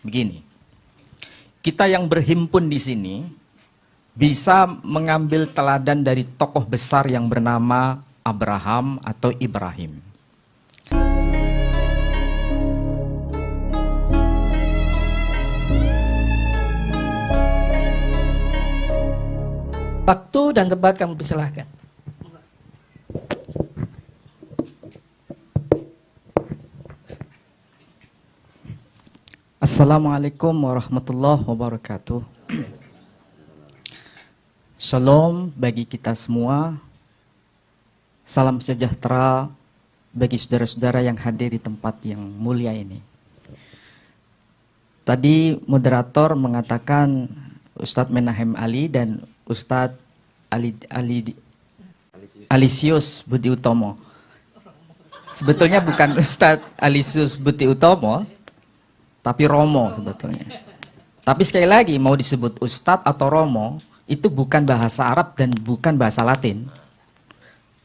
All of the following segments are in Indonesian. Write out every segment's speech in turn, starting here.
begini. Kita yang berhimpun di sini bisa mengambil teladan dari tokoh besar yang bernama Abraham atau Ibrahim. Waktu dan tempat kamu persilahkan. Assalamualaikum warahmatullahi wabarakatuh. Shalom bagi kita semua. Salam sejahtera bagi saudara-saudara yang hadir di tempat yang mulia ini. Tadi moderator mengatakan Ustadz Menahem Ali dan Ustadz Alisius Budi Utomo. Sebetulnya bukan Ustadz Alisius Budi Utomo, tapi Romo sebetulnya. Tapi sekali lagi mau disebut Ustadz atau Romo, itu bukan bahasa Arab dan bukan bahasa Latin.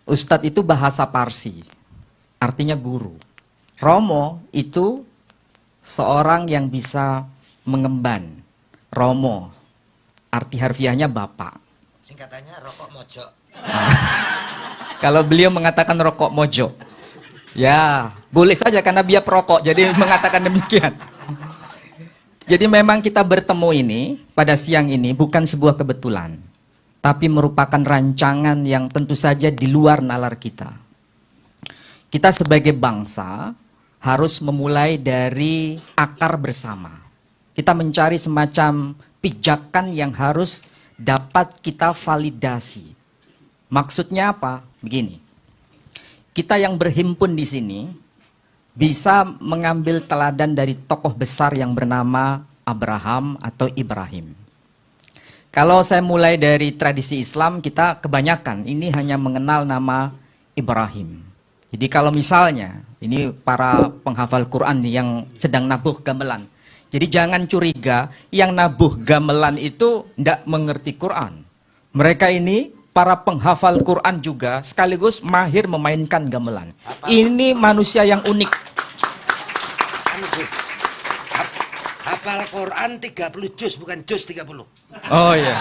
Ustadz itu bahasa Parsi, artinya guru. Romo itu seorang yang bisa mengemban. Romo, arti harfiahnya bapak. Singkatannya rokok mojo. Kalau beliau mengatakan rokok mojo, ya boleh saja karena dia perokok, jadi mengatakan demikian. Jadi memang kita bertemu ini pada siang ini bukan sebuah kebetulan, tapi merupakan rancangan yang tentu saja di luar nalar kita. Kita sebagai bangsa harus memulai dari akar bersama. Kita mencari semacam pijakan yang harus dapat kita validasi. Maksudnya apa? Begini. Kita yang berhimpun di sini bisa mengambil teladan dari tokoh besar yang bernama Abraham atau Ibrahim. Kalau saya mulai dari tradisi Islam, kita kebanyakan ini hanya mengenal nama Ibrahim. Jadi kalau misalnya, ini para penghafal Quran yang sedang nabuh gamelan. Jadi jangan curiga yang nabuh gamelan itu tidak mengerti Quran. Mereka ini para penghafal Quran juga sekaligus mahir memainkan gamelan. Ini manusia yang unik. Hafal Quran 30 juz, bukan juz 30. Oh iya.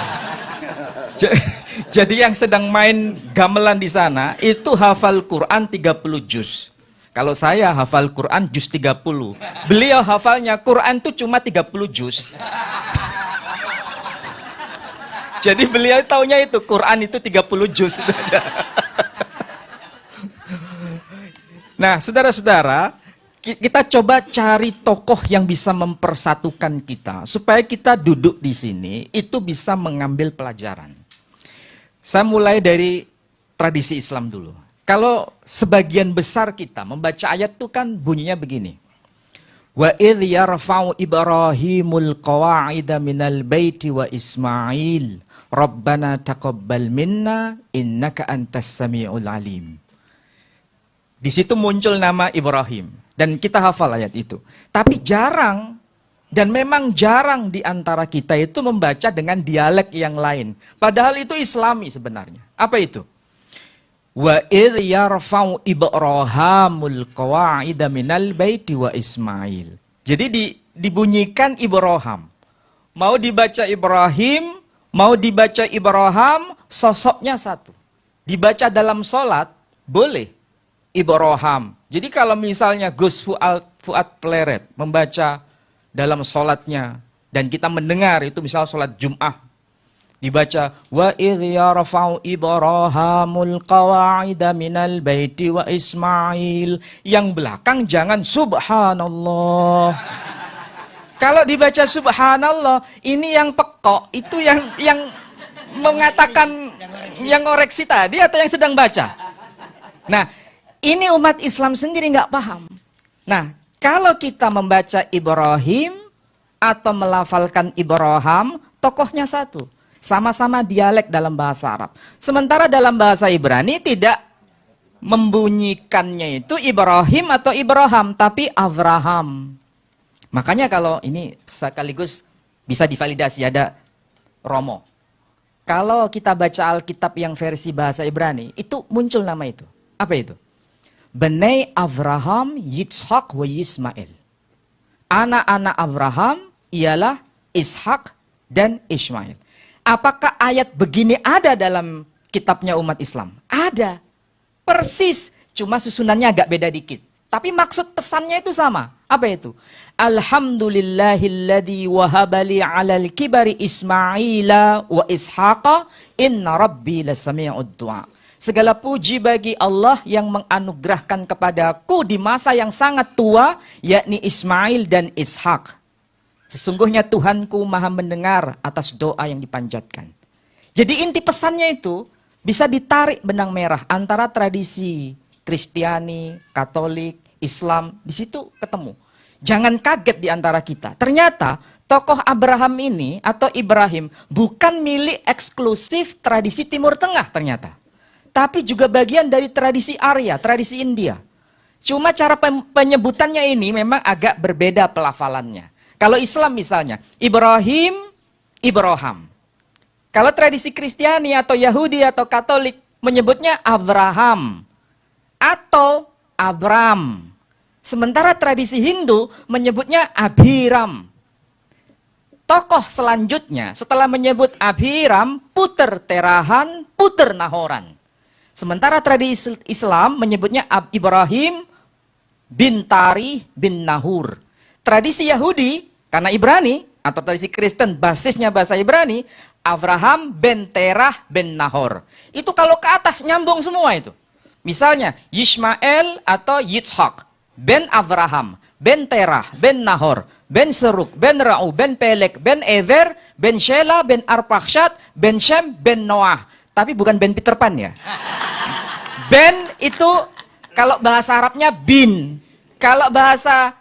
Jadi yang sedang main gamelan di sana itu hafal Quran 30 juz. Kalau saya hafal Quran juz 30. Beliau hafalnya Quran itu cuma 30 juz. Jadi beliau taunya itu Quran itu 30 juz itu aja. Nah, saudara-saudara, kita coba cari tokoh yang bisa mempersatukan kita supaya kita duduk di sini itu bisa mengambil pelajaran. Saya mulai dari tradisi Islam dulu. Kalau sebagian besar kita membaca ayat itu kan bunyinya begini. Wa idh yarfa'u Ibrahimul qawa'ida minal baiti wa Ismail Rabbana taqabbal minna innaka antas sami'ul alim. Di situ muncul nama Ibrahim dan kita hafal ayat itu. Tapi jarang dan memang jarang di antara kita itu membaca dengan dialek yang lain. Padahal itu Islami sebenarnya. Apa itu? Wa idh yarfa'u Ibrahimul qawa'ida minal baiti wa Ismail. Jadi dibunyikan Ibrahim. Mau dibaca Ibrahim, mau dibaca Ibrahim, sosoknya satu. Dibaca dalam sholat, boleh Ibrahim. Jadi kalau misalnya Gus Fuad Pleret membaca dalam sholatnya, dan kita mendengar itu misalnya sholat Jum'ah, dibaca wa idh yarfa'u Ibrahimul qawa'ida minal baiti wa Ismail. Yang belakang jangan subhanallah. Kalau dibaca subhanallah, ini yang pekok, itu yang mengatakan yang ngoreksi tadi atau yang sedang baca. Nah, ini umat Islam sendiri nggak paham. Nah, kalau kita membaca Ibrahim atau melafalkan Ibrahim, tokohnya satu. Sama-sama dialek dalam bahasa Arab. Sementara dalam bahasa Ibrani tidak membunyikannya itu Ibrahim atau Ibrahim, tapi Avraham. Makanya kalau ini sekaligus bisa divalidasi, ada Romo. Kalau kita baca Alkitab yang versi bahasa Ibrani, itu muncul nama itu. Apa itu? Benai Avraham, Yitzhak, wa Yismail. Anak-anak Abraham ialah Ishak dan Ismail. Apakah ayat begini ada dalam kitabnya umat Islam? Ada. Persis. Cuma susunannya agak beda dikit. Tapi maksud pesannya itu sama. Apa itu? Alhamdulillahilladzi wahabali alal kibari Ismaila wa Ishaqa inna rabbi lasami'ud du'a. Segala puji bagi Allah yang menganugerahkan kepadaku di masa yang sangat tua, yakni Ismail dan Ishak. Sesungguhnya Tuhanku maha mendengar atas doa yang dipanjatkan. Jadi inti pesannya itu bisa ditarik benang merah antara tradisi Kristiani, Katolik, Islam, di situ ketemu. Jangan kaget di antara kita. Ternyata tokoh Abraham ini atau Ibrahim bukan milik eksklusif tradisi Timur Tengah ternyata. Tapi juga bagian dari tradisi Arya, tradisi India. Cuma cara penyebutannya ini memang agak berbeda pelafalannya. Kalau Islam misalnya, Ibrahim, Ibrahim. Kalau tradisi Kristiani atau Yahudi atau Katolik menyebutnya Abraham atau Abram. Sementara tradisi Hindu menyebutnya Abhiram. Tokoh selanjutnya setelah menyebut Abhiram, Puter Terahan, Puter Nahoran. Sementara tradisi Islam menyebutnya Ibrahim bin Tari bin Nahur. Tradisi Yahudi, karena Ibrani, atau tradisi Kristen basisnya bahasa Ibrani, Abraham bin Terah bin Nahor. Itu kalau ke atas nyambung semua itu. Misalnya, Yishmael atau Yitzhak, ben Abraham, ben Terah, ben Nahor, ben Seruk, ben Ra'u, ben Pelek, ben Ever, ben Shela, ben Arpakshad, ben Shem, ben Noah. Tapi bukan Ben Peter Pan ya. Ben itu kalau bahasa Arabnya bin. Kalau bahasa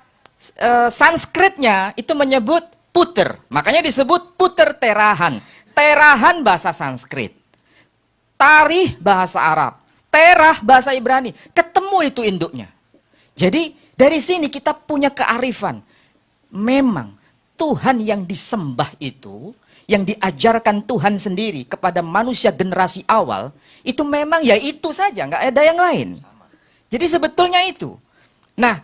Sanskritnya itu menyebut puter. Makanya disebut puter terahan. Terahan bahasa Sanskrit. Tarih bahasa Arab. Terah bahasa Ibrani. Ketemu itu induknya. Jadi dari sini kita punya kearifan. Memang Tuhan yang disembah itu, yang diajarkan Tuhan sendiri kepada manusia generasi awal, itu memang ya itu saja, nggak ada yang lain. Jadi sebetulnya itu. Nah,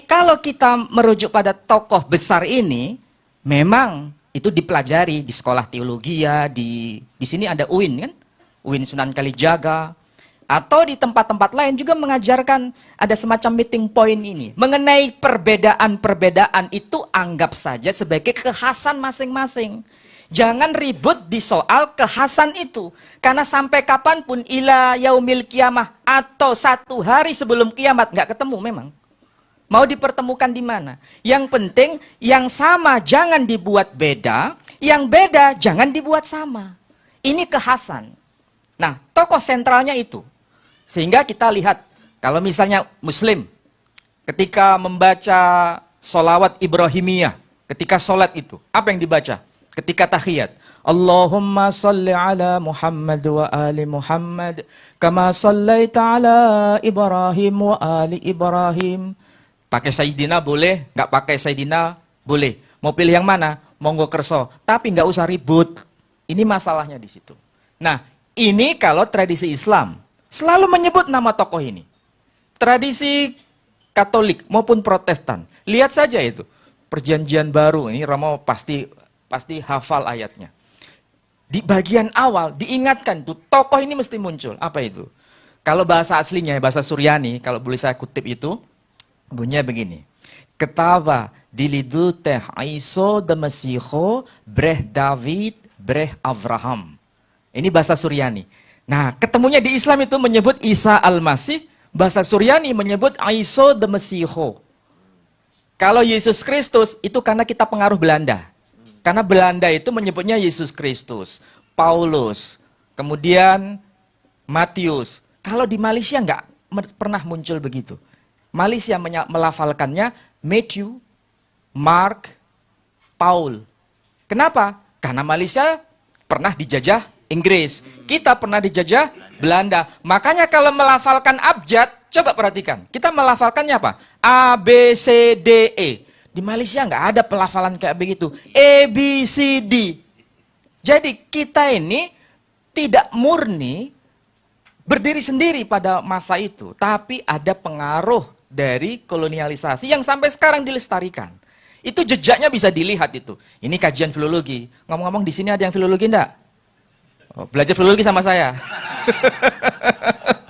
kalau kita merujuk pada tokoh besar ini, memang itu dipelajari di sekolah teologi ya, di sini ada UIN kan, UIN Sunan Kalijaga, atau di tempat-tempat lain juga mengajarkan ada semacam meeting point ini. Mengenai perbedaan-perbedaan itu anggap saja sebagai kekhasan masing-masing. Jangan ribut di soal kekhasan itu. Karena sampai kapanpun ila yaumil kiamah atau satu hari sebelum kiamat nggak ketemu memang. Mau dipertemukan di mana? Yang penting yang sama jangan dibuat beda, yang beda jangan dibuat sama. Ini kekhasan. Nah, tokoh sentralnya itu. Sehingga kita lihat kalau misalnya Muslim ketika membaca sholawat Ibrahimiyah, ketika sholat itu, apa yang dibaca? Ketika tahiyat, Allahumma salli ala Muhammad wa ali Muhammad kama sallaita ala Ibrahim wa ali Ibrahim. Pakai Sayyidina boleh, nggak pakai Sayyidina boleh. Mau pilih yang mana? Monggo kerso. Tapi nggak usah ribut. Ini masalahnya di situ. Nah, ini kalau tradisi Islam selalu menyebut nama tokoh ini. Tradisi Katolik maupun Protestan, lihat saja itu Perjanjian Baru. Ini Romo pasti hafal ayatnya. Di bagian awal diingatkan tuh tokoh ini mesti muncul. Apa itu? Kalau bahasa aslinya, bahasa Suryani, kalau boleh saya kutip itu, bunyinya begini. Ketava dilidu teh Aiso de Mesiho breh David breh Abraham. Ini bahasa Suryani. Nah, ketemunya di Islam itu menyebut Isa Al-Masih, bahasa Suryani menyebut Aiso de Mesiho. Kalau Yesus Kristus itu karena kita pengaruh Belanda. Karena Belanda itu menyebutnya Yesus Kristus, Paulus, kemudian Matius. Kalau di Malaysia nggak pernah muncul begitu. Malaysia melafalkannya Matthew, Mark, Paul. Kenapa? Karena Malaysia pernah dijajah Inggris. Kita pernah dijajah Belanda. Makanya kalau melafalkan abjad, coba perhatikan. Kita melafalkannya apa? A, B, C, D, E. Di Malaysia nggak ada pelafalan kayak begitu. A, B, C, D. Jadi kita ini tidak murni berdiri sendiri pada masa itu. Tapi ada pengaruh dari kolonialisasi yang sampai sekarang dilestarikan. Itu jejaknya bisa dilihat itu. Ini kajian filologi. Ngomong-ngomong di sini ada yang filologi enggak? Oh, belajar filologi sama saya.